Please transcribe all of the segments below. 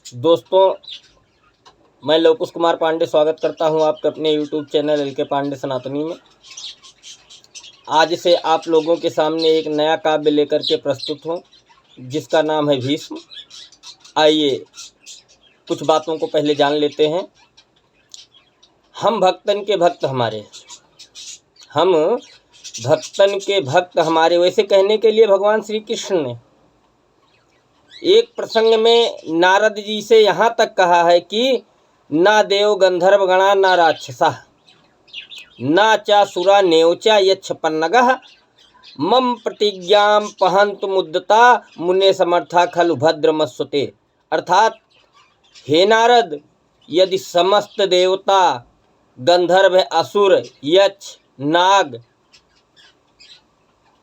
दोस्तों, मैं लोकुश कुमार पांडे स्वागत करता हूं आपके अपने यूट्यूब चैनल एल.के. पांडे सनातनी में। आज से आप लोगों के सामने एक नया काव्य लेकर के प्रस्तुत हूं, जिसका नाम है भीष्म। आइए कुछ बातों को पहले जान लेते हैं। हम भक्तन के भक्त हमारे वैसे कहने के लिए भगवान श्री कृष्ण ने एक प्रसंग में नारद जी से यहाँ तक कहा है कि ना देव गंधर्व गणा ना राक्षसा ना चा सुरा नेवचा यच्छपन्नगः मम प्रतिज्ञां पहंतु मुद्दता मुने समर्था खलु भद्रमस्वते। अर्थात, हे नारद, यदि समस्त देवता गंधर्व असुर यक्ष नाग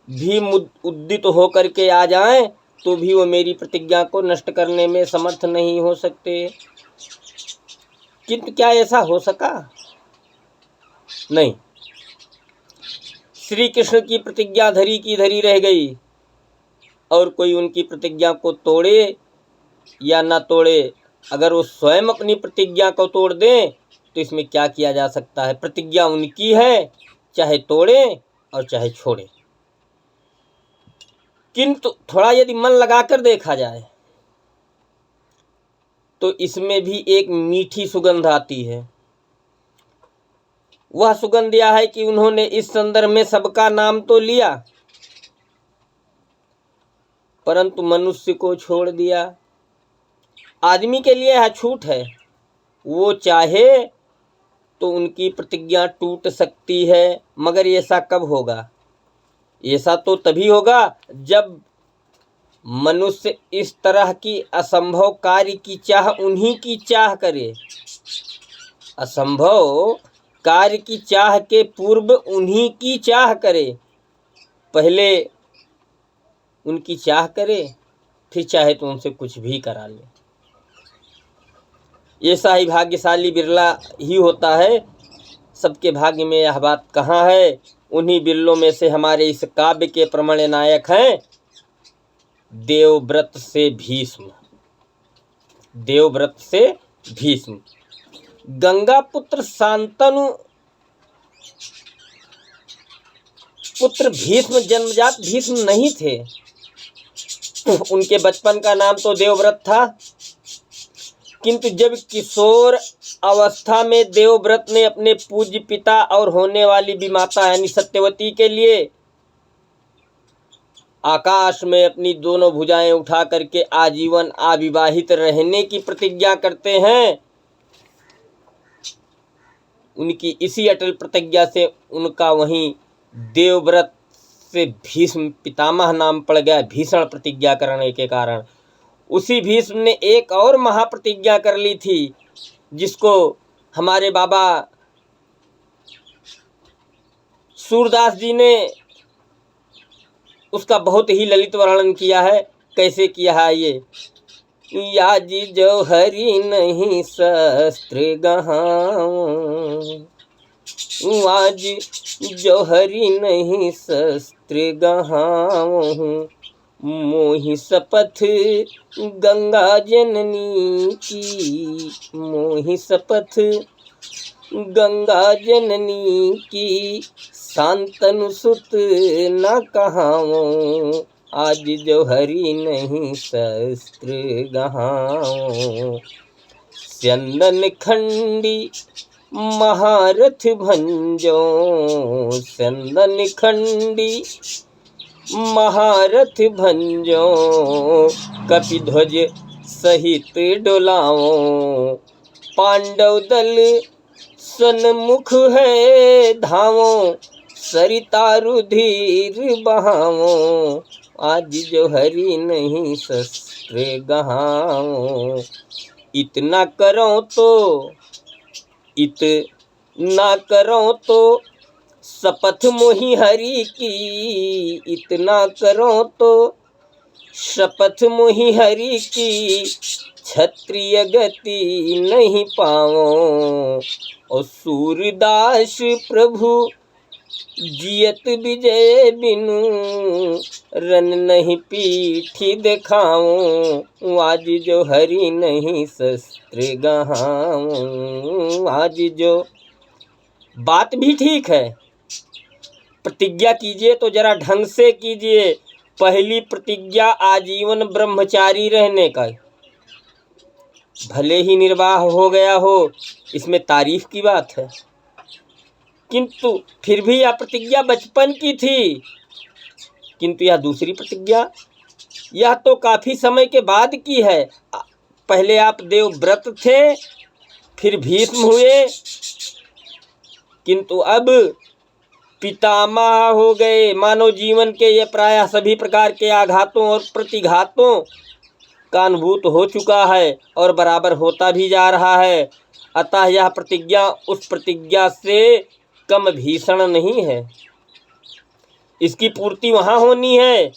भी उद्दित होकर के आ जाएं तो भी वो मेरी प्रतिज्ञा को नष्ट करने में समर्थ नहीं हो सकते। किंतु क्या ऐसा हो सका? नहीं। श्री कृष्ण की प्रतिज्ञा धरी की धरी रह गई और कोई उनकी प्रतिज्ञा को तोड़े या ना तोड़े, अगर वो स्वयं अपनी प्रतिज्ञा को तोड़ दें तो इसमें क्या किया जा सकता है। प्रतिज्ञा उनकी है, चाहे तोड़े और चाहे छोड़े। किंतु थोड़ा यदि मन लगाकर देखा जाए तो इसमें भी एक मीठी सुगंध आती है। वह सुगंध यह है कि उन्होंने इस संदर्भ में सबका नाम तो लिया, परंतु मनुष्य को छोड़ दिया। आदमी के लिए यह छूट है, वो चाहे तो उनकी प्रतिज्ञा टूट सकती है, मगर ऐसा कब होगा? ऐसा तो तभी होगा जब मनुष्य इस तरह की असंभव कार्य की चाह उन्हीं की चाह करे। असंभव कार्य की चाह के पूर्व उन्हीं की चाह करे। पहले उनकी चाह करे, फिर चाहे तो उनसे कुछ भी करा ले। ऐसा ही भाग्यशाली बिरला ही होता है। सबके भाग्य में यह बात कहाँ है? उन्हीं बिरलों में से हमारे इस काव्य के प्रमाण नायक हैं देवव्रत से भीष्म। देवव्रत से भीष्म गंगा पुत्र शांतनु पुत्र भीष्म जन्मजात भीष्म नहीं थे। उनके बचपन का नाम तो देवव्रत था, किंतु जब किशोर अवस्था में देवव्रत ने अपने पूज्य पिता और होने वाली विमाता यानी सत्यवती के लिए आकाश में अपनी दोनों भुजाएं उठा करके आजीवन अविवाहित रहने की प्रतिज्ञा करते हैं, उनकी इसी अटल प्रतिज्ञा से उनका वहीं देवव्रत से भीष्म पितामह नाम पड़ गया, भीषण प्रतिज्ञा करने के कारण। उसी भीष्म ने एक और महाप्रतिज्ञा कर ली थी, जिसको हमारे बाबा सूरदास जी ने उसका बहुत ही ललित वर्णन किया है। कैसे किया है ये? याजी जो हरि नहीं शस्त्र गहाऊं, आज जो हरि नहीं शस्त्र गहाऊं, मोहि शपथ गंगा जननी की, मोहि शपथ गंगा जननी की, शांतनु सुत न कहाऊं, आज जो हरि नहीं शस्त्र गहाऊं। स्यंदन खंडी महारथ भंजो, स्यंदन खंडी महारथ भंजो, कपिध्वज सहित डोलाओ, पांडव दल सन्मुख है धावो, सरिता रुधिर बहावो, आज जो हरि नहीं शस्त्र गहाओ। इतना करो तो शपथ मोहि हरि की, इतना करो तो शपथ मोहि हरि की, क्षत्रिय गति नहीं पाओ, और सूरदास प्रभु जियत विजय बिनु रन नहीं पीठी दिखाऊं, आज जो हरि नहीं शस्त्र गहाऊं। आज जो बात भी ठीक है, प्रतिज्ञा कीजिए तो जरा ढंग से कीजिए। पहली प्रतिज्ञा आजीवन ब्रह्मचारी रहने का, भले ही निर्वाह हो गया हो, इसमें तारीफ की बात है, किंतु फिर भी यह प्रतिज्ञा बचपन की थी। किंतु यह दूसरी प्रतिज्ञा, यह तो काफी समय के बाद की है। पहले आप देवव्रत थे, फिर भीष्म हुए, किंतु अब पितामह हो गए। मानव जीवन के ये प्रायः सभी प्रकार के आघातों और प्रतिघातों का अनुभूत हो चुका है और बराबर होता भी जा रहा है। अतः यह प्रतिज्ञा उस प्रतिज्ञा से कम भीषण नहीं है। इसकी पूर्ति वहाँ होनी है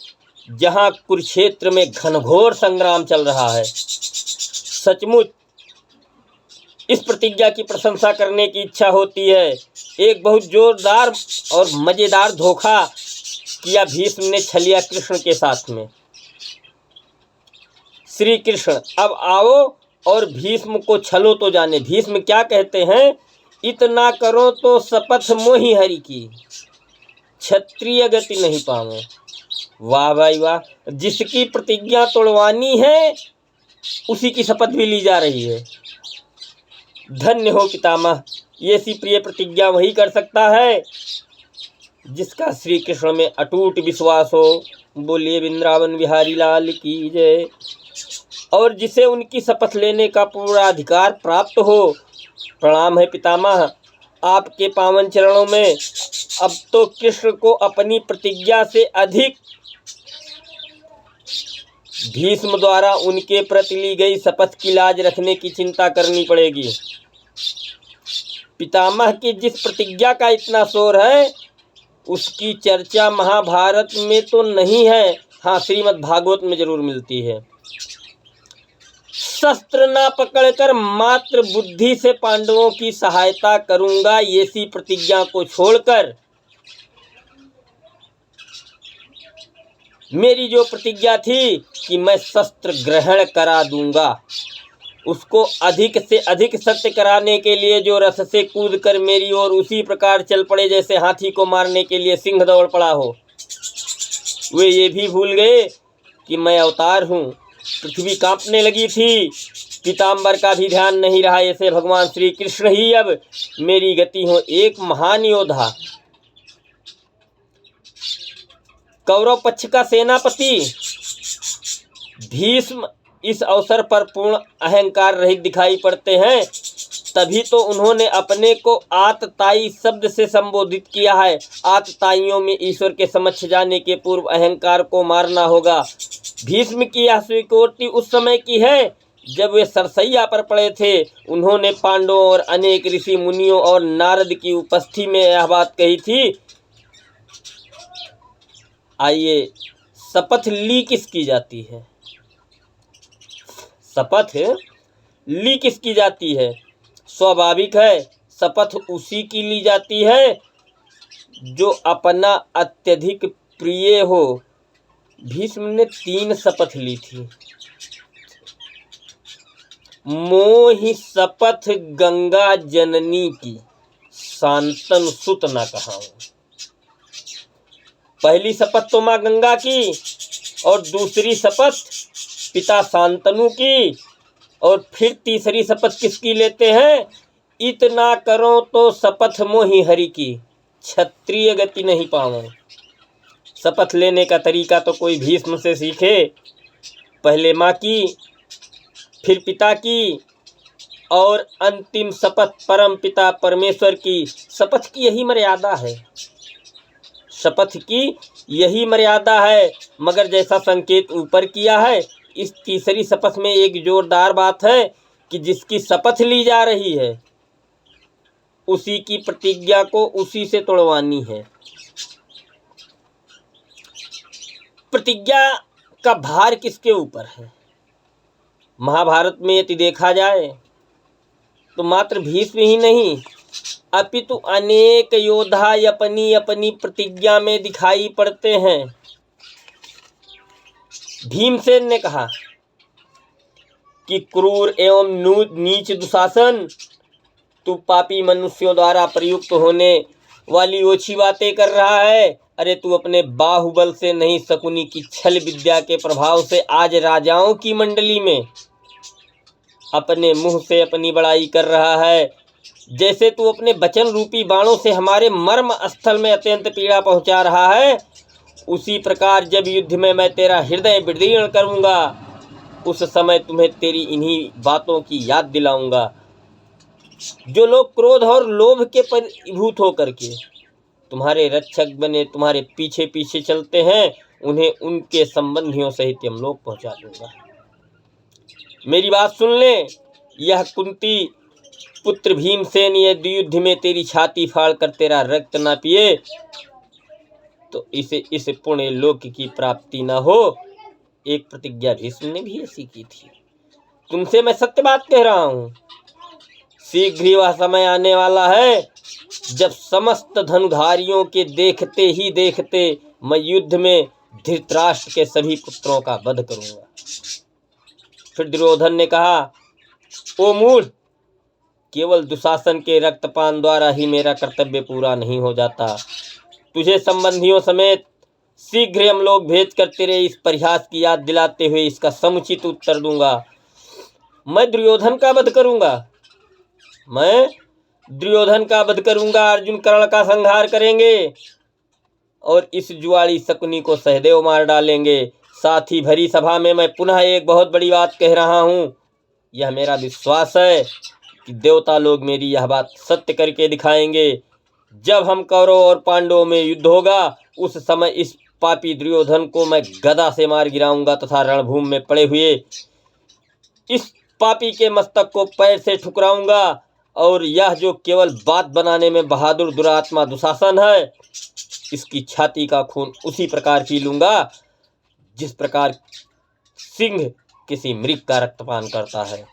जहाँ कुरुक्षेत्र में घनघोर संग्राम चल रहा है। सचमुच इस प्रतिज्ञा की प्रशंसा करने की इच्छा होती है। एक बहुत जोरदार और मजेदार धोखा किया भीष्म ने छलिया कृष्ण के साथ में। श्री कृष्ण अब आओ और भीष्म को छलो तो जाने। भीष्म क्या कहते हैं, इतना करो तो शपथ मोहि हरि की, क्षत्रिय गति नहीं पावे। वाह भाई वाह, जिसकी प्रतिज्ञा तोड़वानी है उसी की शपथ भी ली जा रही है। धन्य हो पितामह, ये सी प्रिय प्रतिज्ञा वही कर सकता है जिसका श्री कृष्ण में अटूट विश्वास हो। बोलिए वृंदावन बिहारी लाल की जय। और जिसे उनकी शपथ लेने का पूरा अधिकार प्राप्त हो। प्रणाम है पितामह आपके पावन चरणों में। अब तो कृष्ण को अपनी प्रतिज्ञा से अधिक भीष्म द्वारा उनके प्रति ली गई शपथ की लाज रखने की चिंता करनी पड़ेगी। पितामह की जिस प्रतिज्ञा का इतना शोर है उसकी चर्चा महाभारत में तो नहीं है, हाँ श्रीमद् भागवत में जरूर मिलती है। शस्त्र ना पकड़कर मात्र बुद्धि से पांडवों की सहायता करूंगा, ये सी प्रतिज्ञा को छोड़कर मेरी जो प्रतिज्ञा थी कि मैं शस्त्र ग्रहण करा दूंगा, उसको अधिक से अधिक सत्य कराने के लिए जो रथ से कूद कर मेरी ओर उसी प्रकार चल पड़े जैसे हाथी को मारने के लिए सिंह दौड़ पड़ा हो, वे ये भी भूल गए कि मैं अवतार हूँ। पृथ्वी कांपने लगी थी, पीताम्बर का भी ध्यान नहीं रहा। ऐसे भगवान श्री कृष्ण ही अब मेरी गति हो। एक महान योद्धा, कौरव पक्ष का सेनापति भीष्म इस अवसर पर पूर्ण अहंकार रहित दिखाई पड़ते हैं। तभी तो उन्होंने अपने को आतताई शब्द से संबोधित किया है। आतताइयों में ईश्वर के समक्ष जाने के पूर्व अहंकार को मारना होगा। भीष्म की यह स्वीकृति उस समय की है जब वे सरसैया पर पड़े थे। उन्होंने पांडवों और अनेक ऋषि मुनियों और नारद की उपस्थिति में यह बात कही थी। आइए, शपथ ली किसकी जाती है? शपथ ली किसकी जाती है? स्वाभाविक है, शपथ उसी की ली जाती है जो अपना अत्यधिक प्रिय हो। भीष्म ने 3 शपथ ली थी। मोहि शपथ गंगा जननी की, शांतनु सुत न कहाऊं। पहली शपथ तो माँ गंगा की और दूसरी शपथ पिता शांतनु की, और फिर तीसरी शपथ किसकी लेते हैं? इतना करो तो शपथ मोहि हरि की, क्षत्रिय गति नहीं पाऊं। शपथ लेने का तरीका तो कोई भीष्म से सीखे। पहले माँ की, फिर पिता की, और अंतिम शपथ परम पिता परमेश्वर की। शपथ की यही मर्यादा है, शपथ की यही मर्यादा है। मगर जैसा संकेत ऊपर किया है, इस तीसरी शपथ में एक जोरदार बात है कि जिसकी शपथ ली जा रही है उसी की प्रतिज्ञा को उसी से तोड़वानी है। प्रतिज्ञा का भार किसके ऊपर है? महाभारत में यदि देखा जाए तो मात्र भीष्म ही नहीं, अपितु अनेक योद्धा अपनी अपनी प्रतिज्ञा में दिखाई पड़ते हैं। भीमसेन ने कहा कि क्रूर एवं नीच दुशासन, तू पापी मनुष्यों द्वारा प्रयुक्त होने वाली ओछी बातें कर रहा है। अरे तू अपने बाहुबल से नहीं, शकुनी की छल विद्या के प्रभाव से आज राजाओं की मंडली में अपने मुंह से अपनी बड़ाई कर रहा है। जैसे तू अपने वचन रूपी बाणों से हमारे मर्म स्थल में अत्यंत पीड़ा पहुंचा रहा है, उसी प्रकार जब युद्ध में मैं तेरा हृदय विदीर्ण करूंगा, उस समय तुम्हें तेरी इन्हीं बातों की याद दिलाऊंगा। जो लोग क्रोध और लोभ के परिभूत होकर के तुम्हारे रक्षक बने तुम्हारे पीछे पीछे चलते हैं, उन्हें उनके संबंधियों सहित यमलोक पहुंचा दूंगा। मेरी बात सुन ले, यह कुंती पुत्र भीमसेन यदि युद्ध में तेरी छाती फाड़ कर तेरा रक्त ना पिए तो इसे इस पुण्य लोक की प्राप्ति न हो। एक प्रतिज्ञा भीष्म ने भी ऐसी की थी। तुमसे मैं सत्य बात कह रहा हूं। शीघ्र ही वह समय आने वाला है जब समस्त धनुधारियों के देखते ही देखते मैं युद्ध में धृतराष्ट्र के सभी पुत्रों का वध करूंगा। फिर दुर्योधन ने कहा, ओ मूढ़, केवल दुशासन के रक्तपान द्वारा ही मेरा कर्तव्य पूरा नहीं हो जाता। तुझे संबंधियों समेत शीघ्र हम लोग भेजकर तेरे इस परिहास की याद दिलाते हुए इसका समुचित उत्तर दूंगा। मैं दुर्योधन का वध करूंगा, अर्जुन कर्ण का संहार करेंगे और इस जुआड़ी शकुनी को सहदेव मार डालेंगे। साथ ही भरी सभा में मैं पुनः एक बहुत बड़ी बात कह रहा हूं। यह मेरा विश्वास है कि देवता लोग मेरी यह बात सत्य करके दिखाएंगे। जब हम कौरव और पांडवों में युद्ध होगा, उस समय इस पापी दुर्योधन को मैं गदा से मार गिराऊंगा तथा रणभूमि में पड़े हुए इस पापी के मस्तक को पैर से ठुकराऊंगा। और यह जो केवल बात बनाने में बहादुर दुरात्मा दुशासन है, इसकी छाती का खून उसी प्रकार पी लूंगा जिस प्रकार सिंह किसी मृग का रक्तपान करता है।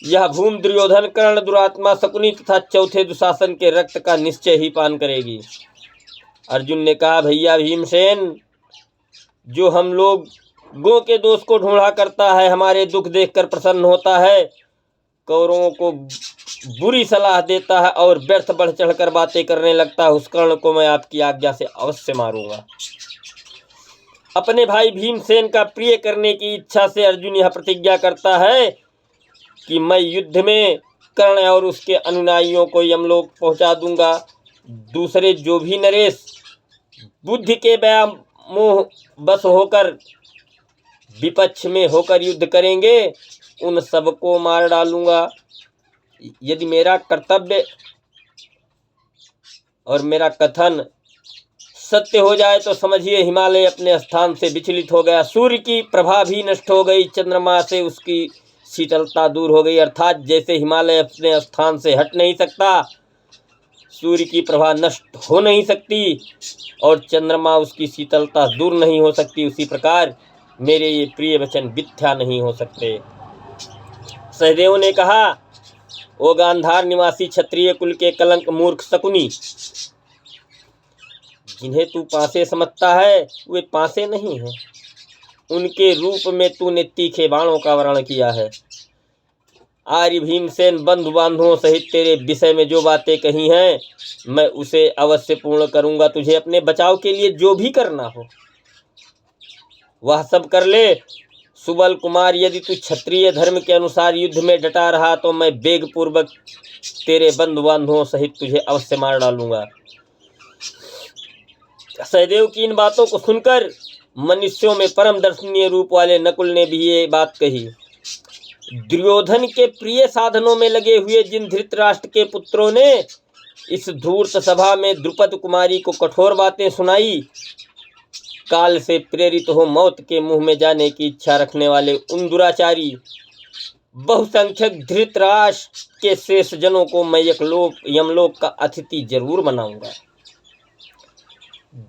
यह भूमि दुर्योधन, कर्ण, दुरात्मा, शकुनी तथा चौथे दुशासन के रक्त का निश्चय ही पान करेगी। अर्जुन ने कहा, भैया भीमसेन, जो हम लोग गो के दोष को ढूंढा करता है, हमारे दुख देखकर प्रसन्न होता है, कौरवों को बुरी सलाह देता है और व्यर्थ बढ़ चढ़कर बातें करने लगता है, उस कर्ण को मैं आपकी आज्ञा से अवश्य मारूंगा। अपने भाई भीमसेन का प्रिय करने की इच्छा से अर्जुन यह प्रतिज्ञा करता है कि मैं युद्ध में कर्ण और उसके अनुयायियों को यमलोक पहुंचा दूंगा। दूसरे जो भी नरेश बुद्धि के व्यामोह बस होकर विपक्ष में होकर युद्ध करेंगे, उन सबको मार डालूंगा। यदि मेरा कर्तव्य और मेरा कथन सत्य हो जाए तो समझिए हिमालय अपने स्थान से विचलित हो गया, सूर्य की प्रभा भी नष्ट हो गई, चंद्रमा से उसकी शीतलता दूर हो गई। अर्थात जैसे हिमालय अपने स्थान से हट नहीं सकता, सूर्य की प्रभा नष्ट हो नहीं सकती और चंद्रमा उसकी शीतलता दूर नहीं हो सकती, उसी प्रकार मेरे ये प्रिय वचन मिथ्या नहीं हो सकते। सहदेव ने कहा, ओ गांधार निवासी क्षत्रिय कुल के कलंक मूर्ख शकुनी, जिन्हें तू पासे समझता है वे पासे नहीं हैं। उनके रूप में तूने तीखे बाणों का वर्ण किया है। आर्य भीमसेन बंधु बांधुओं सहित तेरे विषय में जो बातें कही हैं, मैं उसे अवश्य पूर्ण करूंगा। तुझे अपने बचाव के लिए जो भी करना हो वह सब कर ले। सुबल कुमार, यदि तू क्षत्रिय धर्म के अनुसार युद्ध में डटा रहा तो मैं वेग पूर्वक तेरे बंधु बांधुओं सहित तुझे अवश्य मार डालूंगा। सहदेव की इन बातों को सुनकर मनुष्यों में परम दर्शनीय रूप वाले नकुल ने भी ये बात कही। दुर्योधन के प्रिय साधनों में लगे हुए जिन धृतराष्ट्र के पुत्रों ने इस धूर्त सभा में द्रुपद कुमारी को कठोर बातें सुनाई, काल से प्रेरित हो मौत के मुंह में जाने की इच्छा रखने वाले उन दुराचारी बहुसंख्यक धृतराष्ट्र के शेष जनों को मैं यमलोक का अतिथि जरूर बनाऊंगा।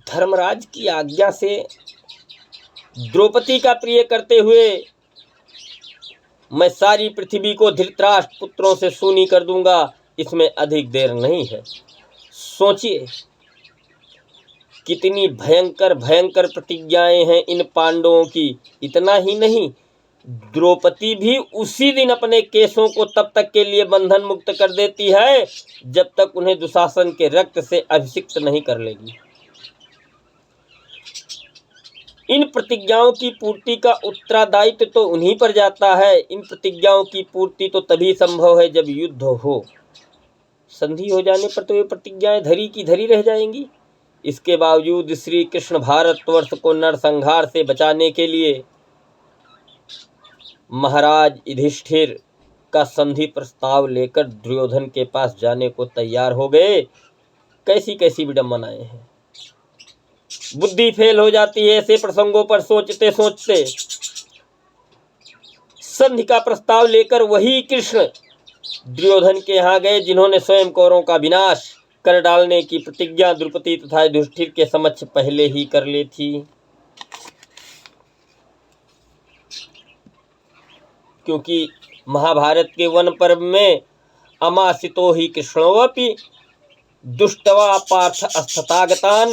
धर्मराज की आज्ञा से द्रौपदी का प्रिय करते हुए मैं सारी पृथ्वी को धृतराष्ट्र पुत्रों से सूनी कर दूंगा। इसमें अधिक देर नहीं है। सोचिए कितनी भयंकर भयंकर प्रतिज्ञाएं हैं इन पांडवों की। इतना ही नहीं, द्रौपदी भी उसी दिन अपने केशों को तब तक के लिए बंधन मुक्त कर देती है जब तक उन्हें दुशासन के रक्त से अभिषिक्त नहीं कर लेगी। इन प्रतिज्ञाओं की पूर्ति का उत्तरदायित्व तो उन्हीं पर जाता है। इन प्रतिज्ञाओं की पूर्ति तो तभी संभव है जब युद्ध हो। संधि हो जाने पर तो ये प्रतिज्ञाएं धरी की धरी रह जाएंगी। इसके बावजूद श्री कृष्ण भारतवर्ष को नरसंहार से बचाने के लिए महाराज युधिष्ठिर का संधि प्रस्ताव लेकर दुर्योधन के पास जाने को तैयार हो गए। कैसी कैसी विडंबनाएं हैं। बुद्धि फेल हो जाती है ऐसे प्रसंगों पर सोचते सोचते। संधि का प्रस्ताव लेकर वही कृष्ण दुर्योधन के यहाँ गए जिन्होंने स्वयं कौरवों का विनाश कर डालने की प्रतिज्ञा द्रौपदी तथा युधिष्ठिर के समक्ष पहले ही कर ली थी। क्योंकि महाभारत के वन पर्व में अमासितो ही कृष्णोऽपि दुष्टवा पार्थ अस्थतागतान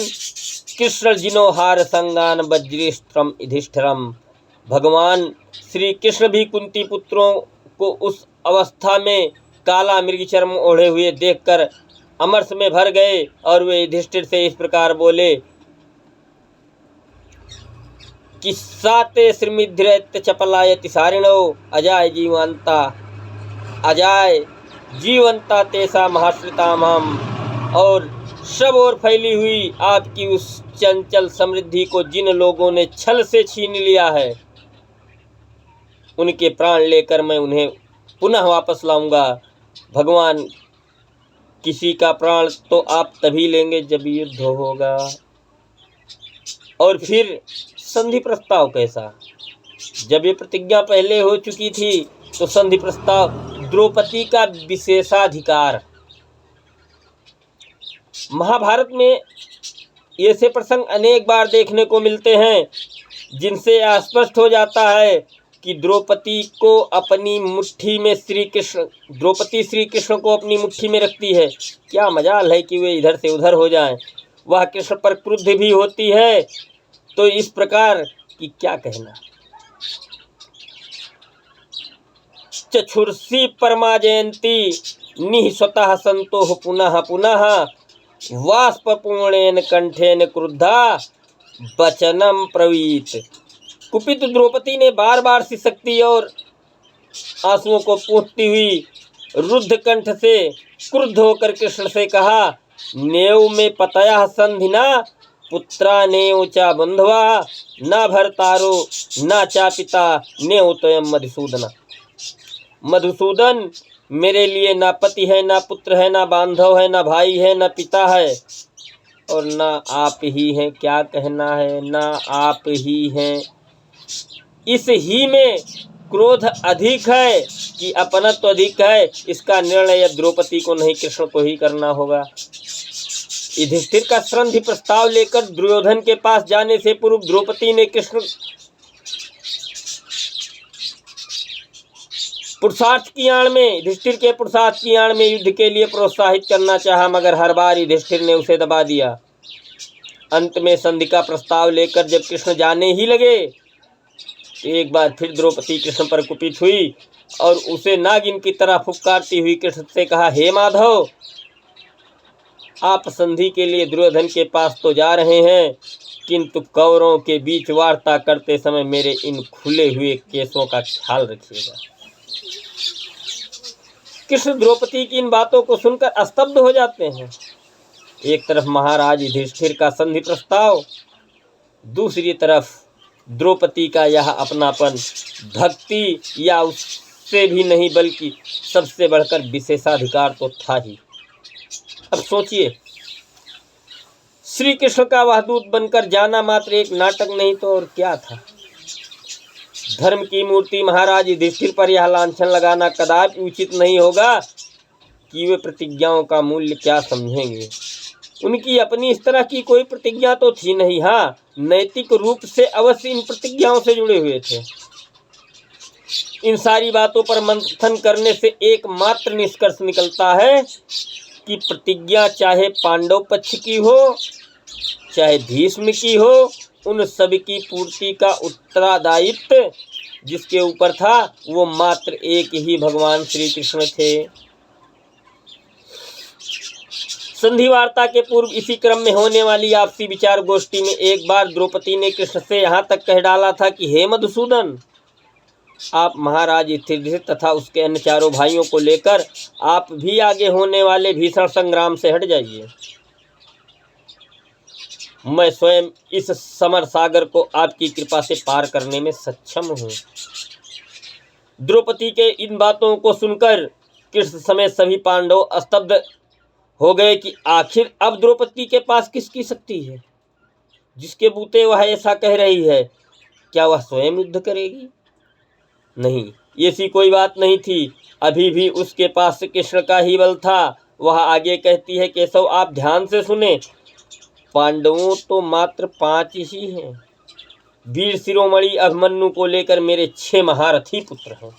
कृष्ण जिनो हार संगान वज्रेस्त्रम युधिष्ठिरम। भगवान श्री कृष्ण भी कुंती पुत्रों को उस अवस्था में काला मृगचर्म ओढ़े हुए देखकर अमरस में भर गए और वे युधिष्ठिर से इस प्रकार बोले कि साते श्रीमिध्रैत्य चपलायति सारिणो अजाय जीवंता तेसा महाश्रितामहम। और सब ओर फैली हुई आपकी उस चंचल समृद्धि को जिन लोगों ने छल से छीन लिया है, उनके प्राण लेकर मैं उन्हें पुनः वापस लाऊंगा। भगवान, किसी का प्राण तो आप तभी लेंगे जब युद्ध होगा। और फिर संधि प्रस्ताव कैसा? जब ये प्रतिज्ञा पहले हो चुकी थी तो संधि प्रस्ताव द्रौपदी का विशेषाधिकार। महाभारत में ऐसे प्रसंग अनेक बार देखने को मिलते हैं जिनसे स्पष्ट हो जाता है कि द्रौपदी को अपनी मुट्ठी में द्रौपदी श्री कृष्ण को अपनी मुट्ठी में रखती है। क्या मजाल है कि वे इधर से उधर हो जाएं। वह कृष्ण पर क्रुद्ध भी होती है तो इस प्रकार कि क्या कहना। चक्षुर्षि परमा जयंती निः स्वतः संतोह पुनः पुनः वाष्पूर्णेन कंठेन क्रुद्धा वचनम प्रवीत। कुपित द्रौपदी ने बार बार सिसकती और आंसुओं को पोंछती हुई रुद्ध कंठ से क्रुद्ध होकर कृष्ण से कहा, नेव में पतया संधिना पुत्रा नेव चा बंधवा न भरतारो न चा पिता नेव तयम मधुसूदन। मधुसूदन, मेरे लिए ना पति है, ना पुत्र है, ना बांधव है, ना भाई है, ना पिता है और ना आप ही हैं। क्या कहना है, ना आप ही हैं। इस ही में क्रोध अधिक है कि अपनत्व अधिक है, इसका निर्णय द्रौपदी को नहीं कृष्ण को ही करना होगा। युधिष्ठिर का संधि प्रस्ताव लेकर दुर्योधन के पास जाने से पूर्व द्रौपदी ने कृष्ण पुरुषार्थ की आड़ में युधिष्ठिर के पुरुषार्थ की आड़ में युद्ध के लिए प्रोत्साहित करना चाहा, मगर हर बार युधिष्ठिर ने उसे दबा दिया। अंत में संधि का प्रस्ताव लेकर जब कृष्ण जाने ही लगे तो एक बार फिर द्रौपदी कृष्ण पर कुपित हुई और उसे नागिन की तरह फुफकारती हुई कृष्ण से कहा, हे माधव, आप संधि के लिए दुर्योधन के पास तो जा रहे हैं, किंतु कौरवों के बीच वार्ता करते समय मेरे इन खुले हुए केसों का ख्याल रखिएगा। कृष्ण द्रौपदी की इन बातों को सुनकर स्तब्ध हो जाते हैं। एक तरफ महाराज युधिष्ठिर का संधि प्रस्ताव, दूसरी तरफ द्रौपदी का यह अपनापन, भक्ति या उससे भी नहीं बल्कि सबसे बढ़कर विशेषाधिकार तो था ही। अब सोचिए, श्री कृष्ण का वह दूत बनकर जाना मात्र एक नाटक नहीं तो और क्या था। धर्म की मूर्ति महाराज युधिष्ठिर पर यह लांछन लगाना कदापि उचित नहीं होगा कि वे प्रतिज्ञाओं का मूल्य क्या समझेंगे। उनकी अपनी इस तरह की कोई प्रतिज्ञा तो थी नहीं। हाँ, नैतिक रूप से अवश्य इन प्रतिज्ञाओं से जुड़े हुए थे। इन सारी बातों पर मंथन करने से एकमात्र निष्कर्ष निकलता है कि प्रतिज्ञा चाहे पांडव पक्ष की हो चाहे भीष्म की हो, उन सभी की पूर्ति का उत्तरदायित्व जिसके ऊपर था वो मात्र एक ही भगवान श्री कृष्ण थे। संधि वार्ता के पूर्व इसी क्रम में होने वाली आपसी विचार गोष्ठी में एक बार द्रौपदी ने कृष्ण से यहाँ तक कह डाला था कि हे मधुसूदन, आप महाराज युधिष्ठिर तथा उसके अन्य चारों भाइयों को लेकर आप भी आगे होने वाले भीषण संग्राम से हट जाइए। मैं स्वयं इस समर सागर को आपकी कृपा से पार करने में सक्षम हूँ। द्रौपदी के इन बातों को सुनकर कृष्ण समेत सभी पांडव स्तब्ध हो गए कि आखिर अब द्रौपदी के पास किसकी शक्ति है जिसके बूते वह ऐसा कह रही है। क्या वह स्वयं युद्ध करेगी? नहीं, ऐसी कोई बात नहीं थी। अभी भी उसके पास कृष्ण का ही बल था। वह आगे कहती है, केशव आप ध्यान से सुने, पांडवों तो मात्र 5 ही हैं। वीर शिरोमणि अभिमन्यु को लेकर मेरे 6 महारथी पुत्र हैं।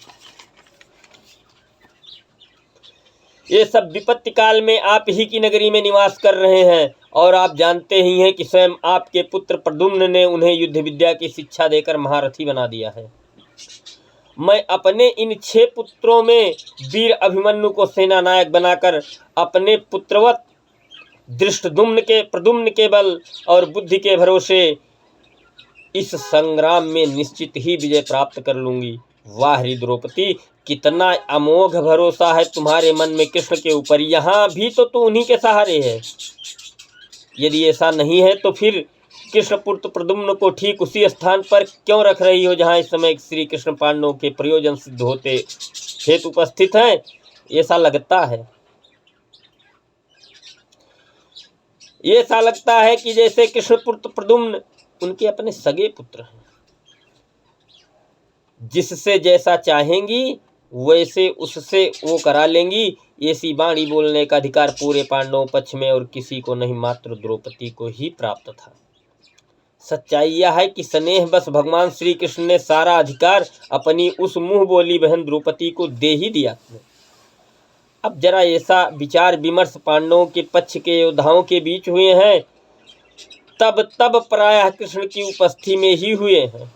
ये सब विपत्ति काल में आप ही की नगरी में निवास कर रहे हैं और आप जानते ही हैं कि स्वयं आपके पुत्र प्रद्युम्न ने उन्हें युद्ध विद्या की शिक्षा देकर महारथी बना दिया है। मैं अपने इन 6 पुत्रों में वीर अभिमन्यु को सेना नायक बनाकर अपने पुत्रवत प्रद्युम्न के बल और बुद्धि के भरोसे इस संग्राम में निश्चित ही विजय प्राप्त कर लूंगी। वाह रे द्रौपदी, कितना अमोघ भरोसा है तुम्हारे मन में कृष्ण के ऊपर। यहाँ भी तो तू उन्हीं के सहारे है। यदि ऐसा नहीं है तो फिर कृष्ण पुत्र प्रद्युम्न को ठीक उसी स्थान पर क्यों रख रही हो जहाँ इस समय श्री कृष्ण पांडवों के प्रयोजन सिद्ध होते हेतु उपस्थित हैं? ऐसा लगता है कि जैसे कृष्ण पुत्र प्रद्युम्न उनके अपने सगे पुत्र हैं। जिससे जैसा चाहेंगी वैसे उससे वो करा लेंगी। ऐसी वाणी बोलने का अधिकार पूरे पांडवों पक्ष में और किसी को नहीं, मात्र द्रौपदी को ही प्राप्त था। सच्चाई यह है कि स्नेह बस भगवान श्री कृष्ण ने सारा अधिकार अपनी उस मुंह बोली बहन द्रौपदी को दे ही दिया। अब जरा ऐसा विचार विमर्श पांडवों के पक्ष के योद्धाओं के बीच हुए हैं, तब प्रायः कृष्ण की उपस्थिति में ही हुए हैं।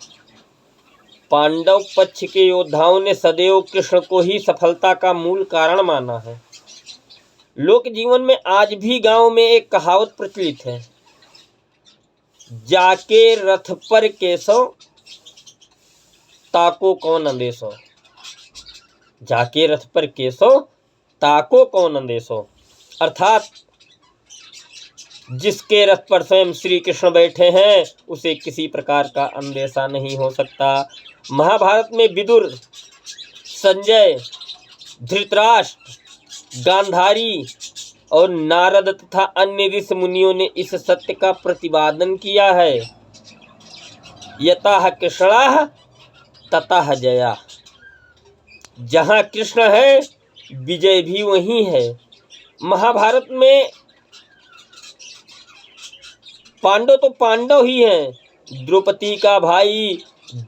पांडव पक्ष के योद्धाओं ने सदैव कृष्ण को ही सफलता का मूल कारण माना है। लोक जीवन में आज भी गांव में एक कहावत प्रचलित है, जाके रथ पर केसव ताको कौन अंदेशो। जाके रथ पर केसव ताको कौन अंदेशो, अर्थात जिसके रथ पर स्वयं श्री कृष्ण बैठे हैं उसे किसी प्रकार का अंदेशा नहीं हो सकता। महाभारत में विदुर, संजय, धृतराष्ट्र, गांधारी और नारद तथा अन्य ऋषि मुनियों ने इस सत्य का प्रतिपादन किया है, यतः कृष्णः ततः जया। जहाँ कृष्ण है विजय भी वहीं है। महाभारत में पांडव तो पांडव ही हैं। द्रौपदी का भाई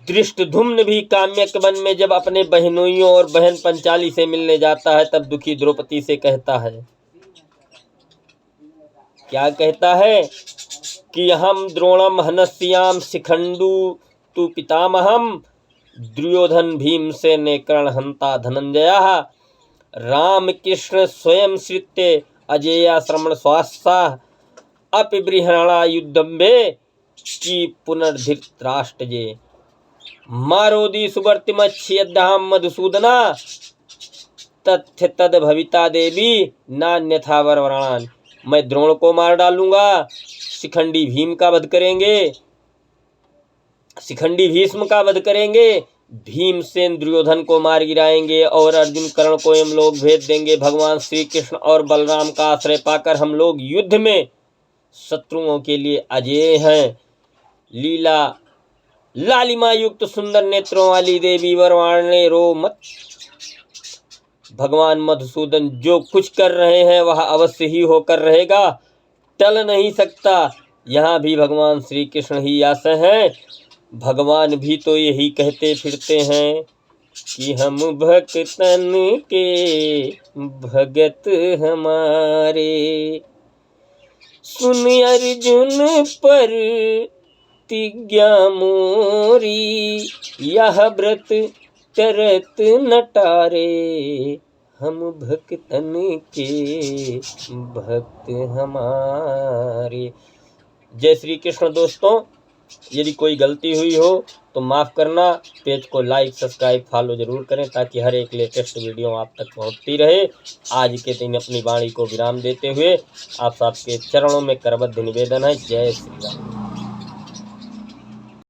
धृष्टद्युम्न भी काम्यक वन में जब अपने बहनोइयों और बहन पंचाली से मिलने जाता है तब दुखी द्रौपदी से कहता है, क्या कहता है कि हम द्रोणम हनस्याम शिखंडू तु पितामहम दुर्योधन भीमसेन कर्णहंता धनंजय राम कृष्ण स्वयं श्रित्य अजेया श्रमण स्वासा अपबृहणा युद्धम्बे की पुनर्धृतराष्ट्रजे मारोदी सुवर्तिमच्छेदहम मधुसूदना तथ्य तद भविता देवी नान्यथा वरवरणान। मैं द्रोण को मार डालूंगा, शिखंडी भीम का वध करेंगे, शिखंडी भीष्म का वध करेंगे, भीमसेन दुर्योधन को मार गिराएंगे और अर्जुन कर्ण को हम लोग भेज देंगे। भगवान श्री कृष्ण और बलराम का आश्रय पाकर हम लोग युद्ध में शत्रुओं के लिए अजेय हैं। लीला लालिमा युक्त सुंदर नेत्रों वाली देवी वरवाणे रो मत। भगवान मधुसूदन जो कुछ कर रहे हैं वह अवश्य ही होकर रहेगा, टल नहीं सकता। यहाँ भी भगवान श्री कृष्ण ही आशा हैं। भगवान भी तो यही कहते फिरते हैं, कि हम भक्तन के भगत हमारे। सुन अर्जुन पर तिज्ञा मोरी, यह व्रत चरत न टारे। हम भक्तन के भक्त हमारे। जय श्री कृष्ण दोस्तों। यदि कोई गलती हुई हो तो माफ़ करना। पेज को लाइक सब्सक्राइब फॉलो जरूर करें ताकि हर एक लेटेस्ट वीडियो आप तक पहुंचती रहे। आज के दिन अपनी वाणी को विराम देते हुए आप सबके चरणों में करबद्ध निवेदन है। जय श्री राम।